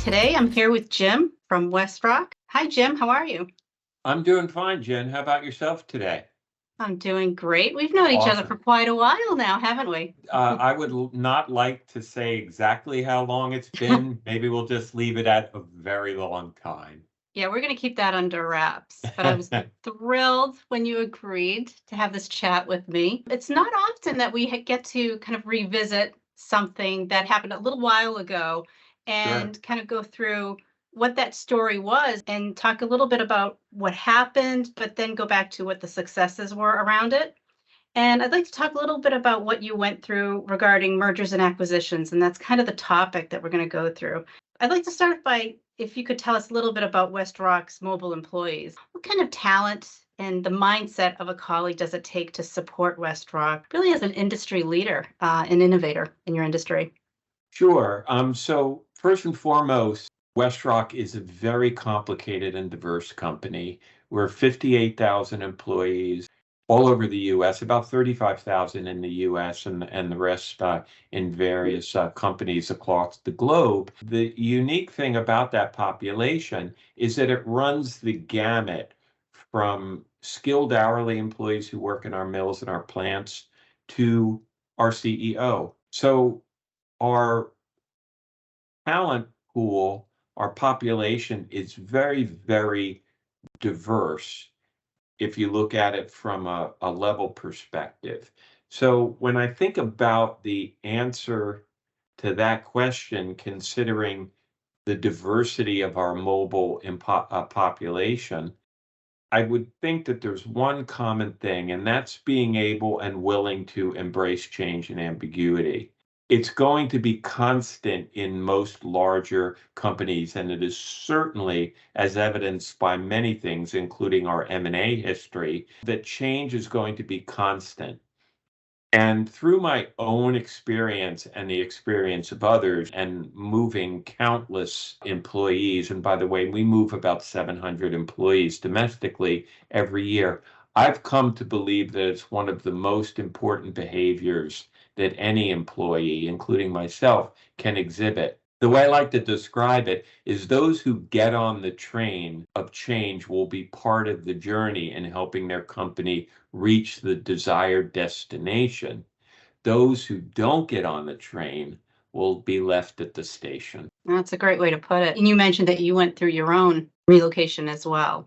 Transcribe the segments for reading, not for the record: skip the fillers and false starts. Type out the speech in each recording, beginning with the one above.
Today I'm here with Jim from WestRock. Hi, Jim. How are you? I'm doing fine, Jen. How about yourself today? I'm doing great. We've known each other Awesome. for quite a while now, haven't we? I would not like to say exactly how long it's been. Maybe we'll just leave it at a very long time. Yeah, we're going to keep that under wraps. But I was thrilled when you agreed to have this chat with me. It's not often that we get to kind of revisit something that happened a little while ago Sure. and kind of go through what that story was and talk a little bit about what happened, but then go back to what the successes were around it. And I'd like to talk a little bit about what you went through regarding mergers and acquisitions, and that's kind of the topic that we're going to go through. I'd like to start by if you could tell us a little bit about WestRock's mobile employees. What kind of talent and the mindset of a colleague does it take to support WestRock, really as an industry leader, an innovator in your industry? Sure. So first and foremost, WestRock is a very complicated and diverse company. We're 58,000 employees all over the U.S., about 35,000 in the U.S. and the rest in various companies across the globe. The unique thing about that population is that it runs the gamut from skilled hourly employees who work in our mills and our plants to our CEO. So our talent pool, our population is very, very diverse if you look at it from a level perspective. So when I think about the answer to that question, considering the diversity of our mobile population, I would think that there's one common thing, and that's being able and willing to embrace change and ambiguity. It's going to be constant in most larger companies, and it is certainly, as evidenced by many things, including our M&A history, that change is going to be constant. And through my own experience and the experience of others, and moving countless employees, and by the way, we move about 700 employees domestically every year, I've come to believe that it's one of the most important behaviors that any employee, including myself, can exhibit. The way I like to describe it is those who get on the train of change will be part of the journey in helping their company reach the desired destination. Those who don't get on the train will be left at the station. That's a great way to put it. And you mentioned that you went through your own relocation as well.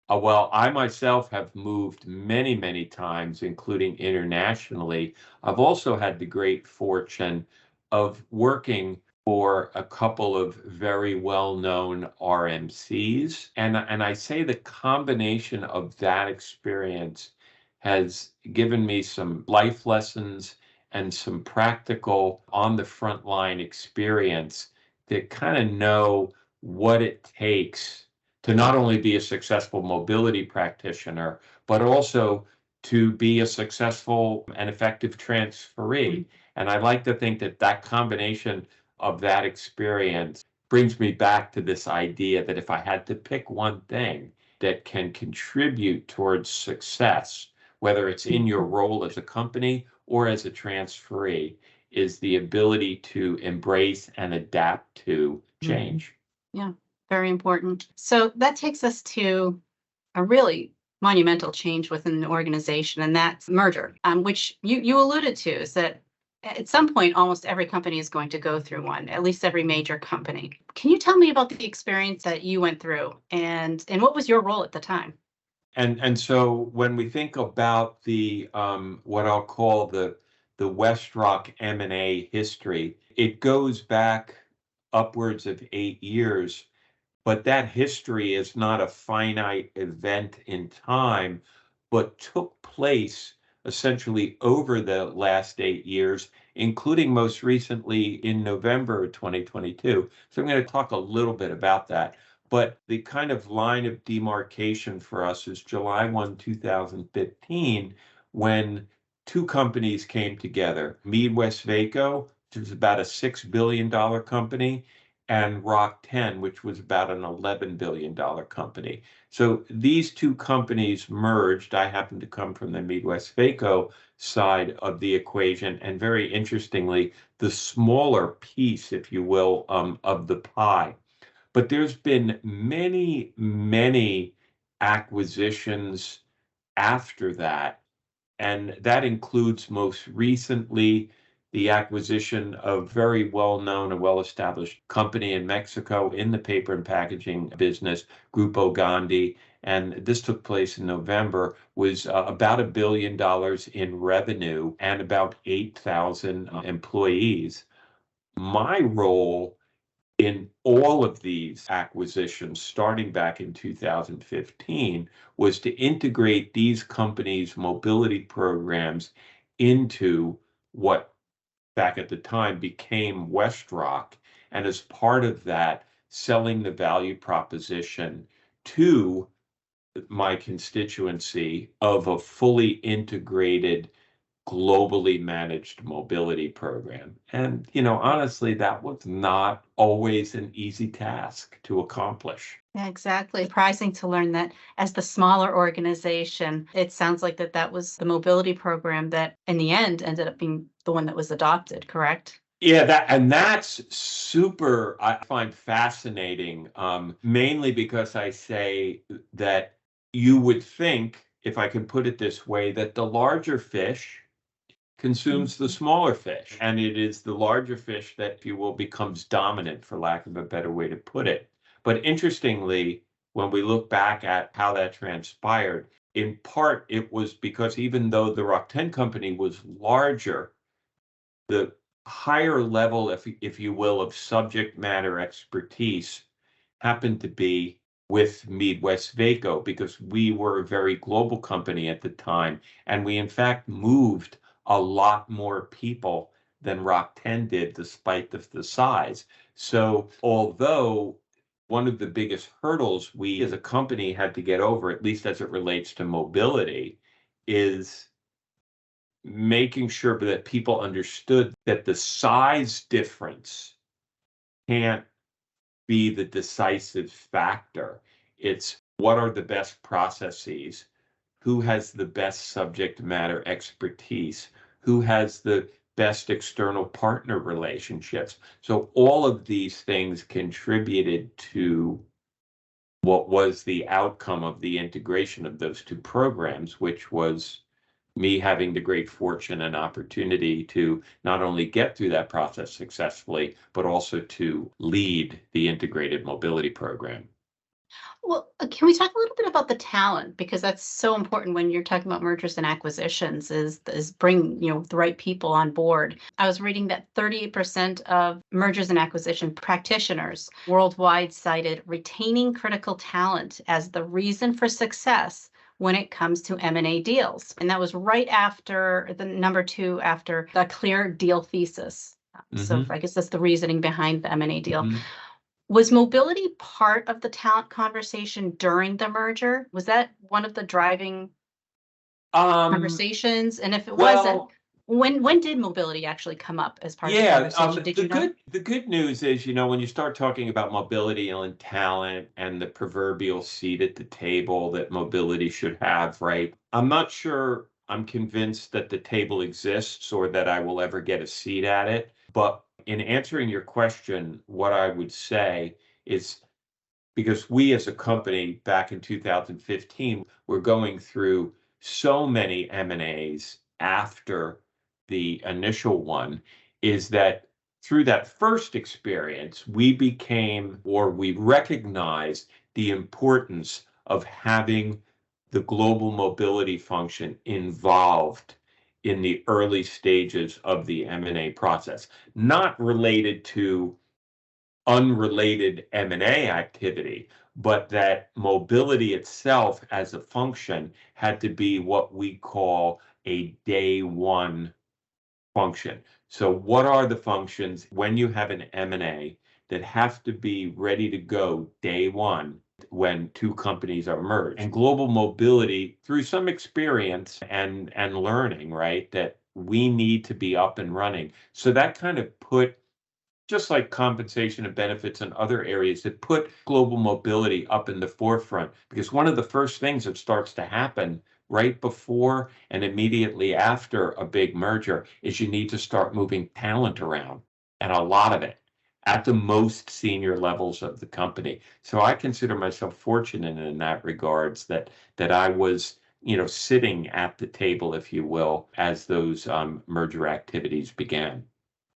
Well, I myself have moved many, many times, including internationally. I've also had the great fortune of working for a couple of very well-known RMCs. And I say the combination of that experience has given me some life lessons and some practical on the front line experience to kind of know what it takes to not only be a successful mobility practitioner, but also to be a successful and effective transferee. And I like to think that that combination of that experience brings me back to this idea that if I had to pick one thing that can contribute towards success, whether it's in your role as a company or as a transferee, is the ability to embrace and adapt to change. Yeah, very important. So that takes us to a really monumental change within the organization, and that's merger, which you alluded to, is that at some point, almost every company is going to go through one, at least every major company. Can you tell me about the experience that you went through, and what was your role at the time? And so when we think about the what I'll call the WestRock M&A history, it goes back upwards of 8 years, but that history is not a finite event in time, but took place essentially over the last 8 years, including most recently in November of 2022. So I'm going to talk a little bit about that. But the kind of line of demarcation for us is July 1, 2015, when two companies came together. MeadWestvaco, which was about a $6 billion company, and Rock10, which was about an $11 billion company. So these two companies merged. I happen to come from the MeadWestvaco side of the equation, and very interestingly, the smaller piece, if you will, of the pie. But there's been many, many acquisitions after that, and that includes most recently the acquisition of very well-known and well-established company in Mexico in the paper and packaging business, Grupo Gondi. And this took place in November, was about $1 billion in revenue and about 8,000 employees. My role in all of these acquisitions, starting back in 2015, was to integrate these companies' mobility programs into what back at the time became WestRock. And as part of that, selling the value proposition to my constituency of a fully integrated globally managed mobility program. And, honestly, that was not always an easy task to accomplish. Yeah, exactly. Surprising to learn that as the smaller organization, it sounds like that was the mobility program that in the end ended up being the one that was adopted, correct? Yeah, that's super, I find fascinating, mainly because I say that you would think, if I can put it this way, that the larger fish consumes the Mhm. smaller fish. And it is the larger fish that, if you will, becomes dominant, for lack of a better way to put it. But interestingly, when we look back at how that transpired, in part it was because even though the Rock 10 company was larger, the higher level, if you will, of subject matter expertise happened to be with MeadWestvaco, because we were a very global company at the time, and we in fact moved a lot more people than Rock 10 did, despite the size. So although one of the biggest hurdles we as a company had to get over, at least as it relates to mobility, is making sure that people understood that the size difference can't be the decisive factor. It's what are the best processes, who has the best subject matter expertise, who has the best external partner relationships. So all of these things contributed to what was the outcome of the integration of those two programs, which was me having the great fortune and opportunity to not only get through that process successfully, but also to lead the integrated mobility program. Well, can we talk a little bit about the talent? Because that's so important when you're talking about mergers and acquisitions is bring, the right people on board. I was reading that 38% of mergers and acquisition practitioners worldwide cited retaining critical talent as the reason for success when it comes to M&A deals. And that was right after the number two after a clear deal thesis. So Hmm. I guess that's the reasoning behind the M&A deal. Hmm. Was mobility part of the talent conversation during the merger? Was that one of the driving Um, conversations? And if it wasn't, well, when did mobility actually come up as part of the yeah, conversation? Did you know? the good news is, when you start talking about mobility and talent and the proverbial seat at the table that mobility should have, right? I'm not sure I'm convinced that the table exists or that I will ever get a seat at it. But in answering your question, what I would say is, because we as a company back in 2015 were going through so many M&As after the initial one, is that through that first experience, we recognized the importance of having the global mobility function involved in the early stages of the M&A process, not related to unrelated M&A activity, but that mobility itself as a function had to be what we call a day one function. So what are the functions when you have an M&A that have to be ready to go day one when two companies are merged? And global mobility, through some experience and learning, right, that we need to be up and running. So that kind of put, just like compensation and benefits and other areas, that put global mobility up in the forefront. Because one of the first things that starts to happen right before and immediately after a big merger is you need to start moving talent around, and a lot of it. at the most senior levels of the company. So I consider myself fortunate in that regards that I was, sitting at the table, if you will, as those merger activities began.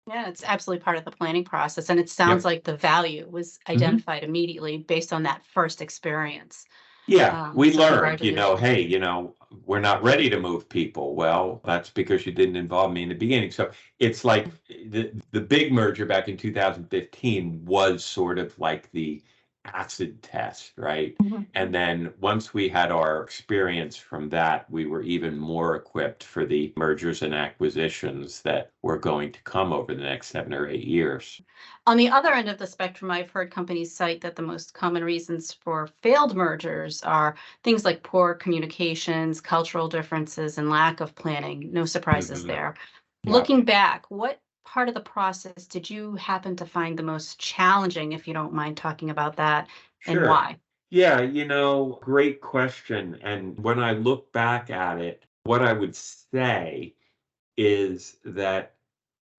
Yeah, it's absolutely part of the planning process. And it sounds Yep. like the value was Mhm. identified immediately based on that first experience. Yeah, we So learned, congratulations. hey, we're not ready to move people. Well, that's because you didn't involve me in the beginning. So it's like the big merger back in 2015 was sort of like the acid test, right? Mhm. And then once we had our experience from that, we were even more equipped for the mergers and acquisitions that were going to come over the next 7 or 8 years. On the other end of the spectrum, I've heard companies cite that the most common reasons for failed mergers are things like poor communications, cultural differences, and lack of planning. No surprises Mhm. there. Yeah, Looking back, what part of the process did you happen to find the most challenging, if you don't mind talking about that, and sure. why? Yeah, great question. And when I look back at it, what I would say is that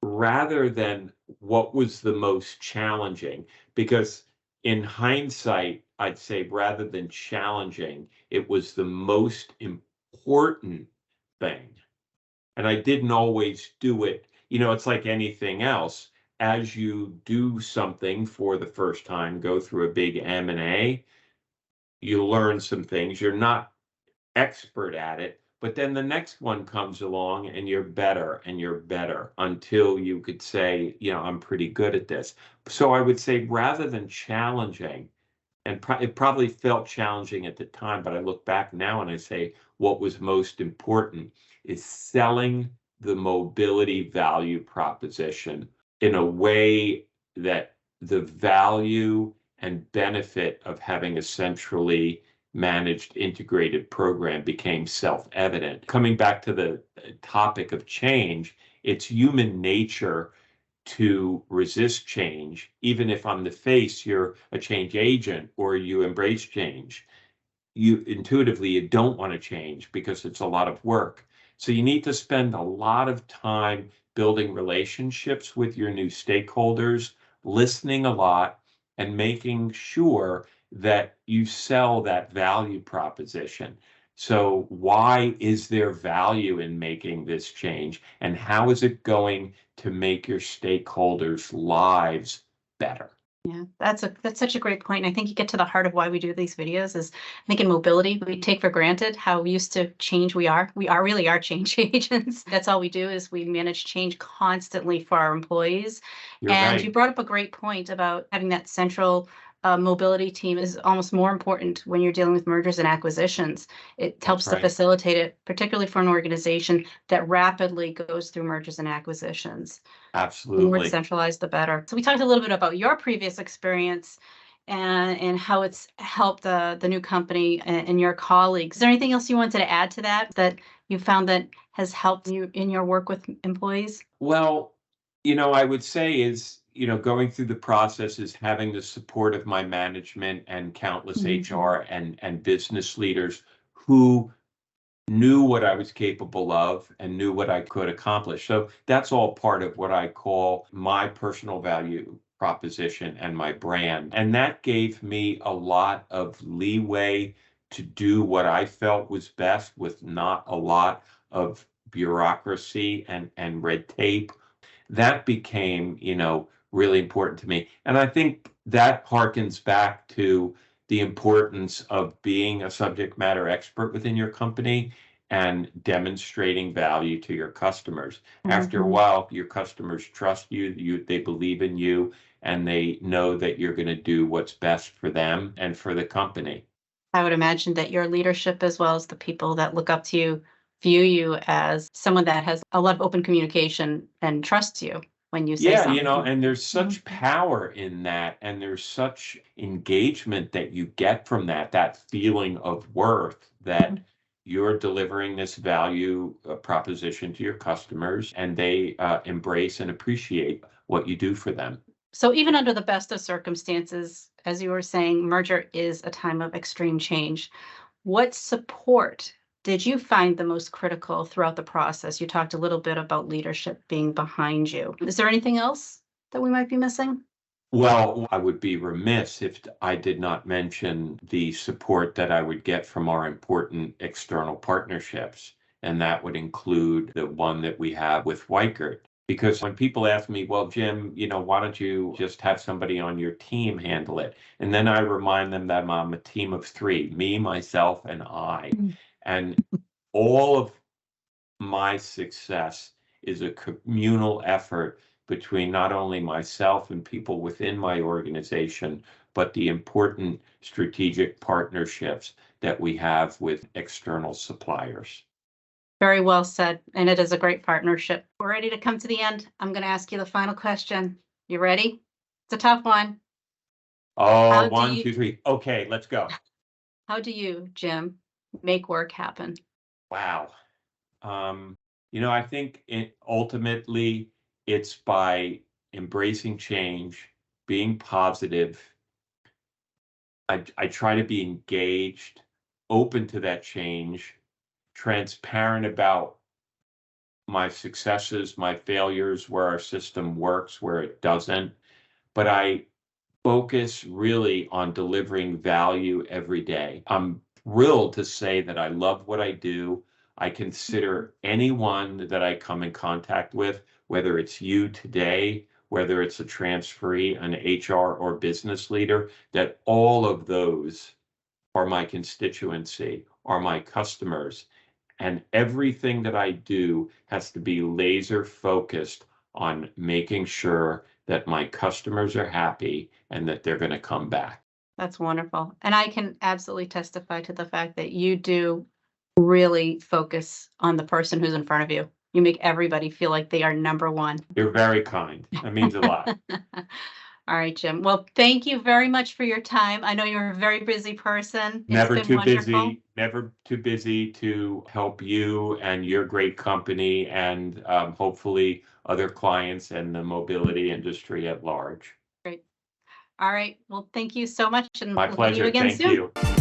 rather than what was the most challenging, because in hindsight, I'd say rather than challenging, it was the most important thing. And I didn't always do it. It's like anything else. As you do something for the first time, go through a big M&A, you learn some things. You're not expert at it, but then the next one comes along and you're better until you could say, I'm pretty good at this. So I would say rather than challenging, and it probably felt challenging at the time, but I look back now and I say what was most important is selling the mobility value proposition in a way that the value and benefit of having a centrally managed integrated program became self-evident. Coming back to the topic of change, it's human nature to resist change, even if on the face you're a change agent or you embrace change. You intuitively you don't want to change because it's a lot of work. So you need to spend a lot of time building relationships with your new stakeholders, listening a lot, and making sure that you sell that value proposition. So why is there value in making this change? And how is it going to make your stakeholders' lives better? Yeah, that's such a great point. And I think you get to the heart of why we do these videos is I think in mobility, we take for granted how used to change we are. We are really are change agents. That's all we do is we manage change constantly for our employees. You're And you right. brought up a great point about having that central mobility team is almost more important when you're dealing with mergers and acquisitions. It That's helps to right. facilitate it, particularly for an organization that rapidly goes through mergers and acquisitions. The more Absolutely. decentralized, the better. So we talked a little bit about your previous experience and how it's helped the new company and your colleagues. Is there anything else you wanted to add to that that you found that has helped you in your work with employees? Well, I would say is, going through the process is having the support of my management and countless Mhm. HR and business leaders who knew what I was capable of and knew what I could accomplish. So that's all part of what I call my personal value proposition and my brand. And that gave me a lot of leeway to do what I felt was best with not a lot of bureaucracy and red tape. That became, really important to me. And I think that harkens back to the importance of being a subject matter expert within your company and demonstrating value to your customers. After a Mhm. while, your customers trust you, they believe in you, and they know that you're going to do what's best for them and for the company. I would imagine that your leadership, as well as the people that look up to you, view you as someone that has a lot of open communication and trusts you when you say Yeah, something. and there's Mhm. such power in that, and there's such engagement that you get from that feeling of worth that you're delivering this value proposition to your customers, and they embrace and appreciate what you do for them. So even under the best of circumstances, as you were saying, merger is a time of extreme change. What support did you find the most critical throughout the process? You talked a little bit about leadership being behind you. Is there anything else that we might be missing? Well, I would be remiss if I did not mention the support that I would get from our important external partnerships. And that would include the one that we have with Weichert. Because when people ask me, well, Jim, why don't you just have somebody on your team handle it? And then I remind them that I'm a team of three, me, myself, and I. Mm. And all of my success is a communal effort between not only myself and people within my organization, but the important strategic partnerships that we have with external suppliers. Very well said. And it is a great partnership. We're ready to come to the end. I'm going to ask you the final question. You ready? It's a tough one. Oh, How do 1, you- 2, 3. Okay, let's go. How do you, Jim, make work happen? Wow. I think ultimately it's by embracing change, being positive. I try to be engaged, open to that change, transparent about my successes, my failures, where our system works, where it doesn't. But I focus really on delivering value every day. I'm thrilled to say that I love what I do. I consider anyone that I come in contact with, whether it's you today, whether it's a transferee, an HR or business leader, that all of those are my constituency, are my customers. And everything that I do has to be laser focused on making sure that my customers are happy and that they're going to come back. That's wonderful. And I can absolutely testify to the fact that you do really focus on the person who's in front of you. You make everybody feel like they are number one. You're very kind. That means a lot. All right, Jim. Well, thank you very much for your time. I know you're a very busy person. Never It's been too wonderful. busy, never too busy to help you and your great company and hopefully other clients and the mobility industry at large. Great. All right. Well, thank you so much and My we'll see you pleasure. again Thank soon. you.